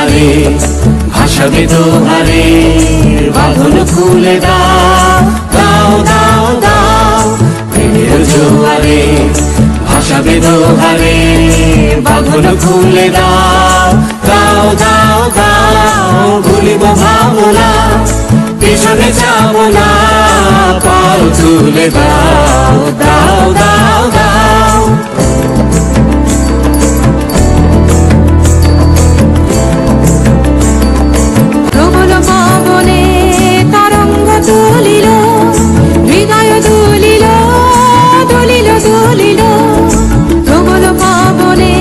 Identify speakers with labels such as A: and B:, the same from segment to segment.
A: জোয়ারে ভাসাবে দোহারে, বাঁধন খুলে দাও দাও দাও দাও। প্রেমের জোয়ারে ভাসাবে দোহারে, বাঁধন খুলে দাও দাও দাও দাও। ভুলিব ভাবনা পিছনে যাব না, পাল তুলে দাও দাও দাও দাও।
B: প্রবল পবনে তরঙ্গ তুলিল, হৃদয় দুলিল দুলিল দুলিল। প্রবল পবনে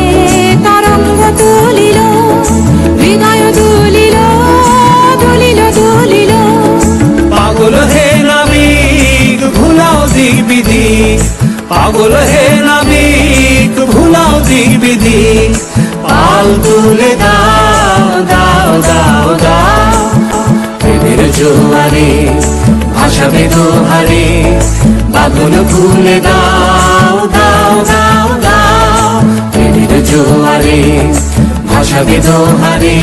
B: তরঙ্গ তুলিল, হৃদয় দুলিল দুলিল দুলিল।
A: পাগল হে নাবিক ভুলাও দিক বিধি, পাগল হে নাবিক ভুলাও দিক বিধি। পাল তুলে দাও দাও দাও দাও। প্রেমের জোয়ারে ভাসাবে দোহারে, বাঁধন খুলে দাও দাও দাও দাও। প্রেমের জোয়ারে ভাসাবে দোহারে,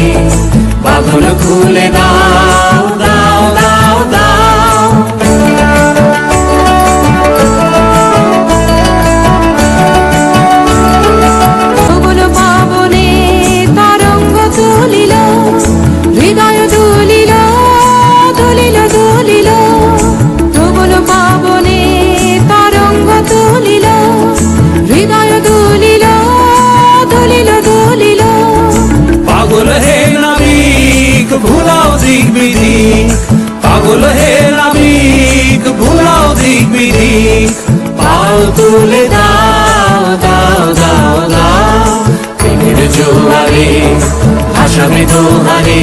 A: বাঁধন খুলে দাও দাও দাও দাও।
B: প্রবল পবনে তরঙ্গ তুলিল, হৃদয় দুলিল দুলিল দুলিল। প্রবল পবনে তরঙ্গ তুলিল, হৃদয় দুলিল দুলিল দুলিল।
A: পাগল হে নাবিক ভুলাও দিক বিধি, পাগল হে নাবিক ভুলাও দিক বিধি। পাল তুলে দাও দাও দাও দাও। প্রেমের জোয়ারে ভাসাবে দোহারে,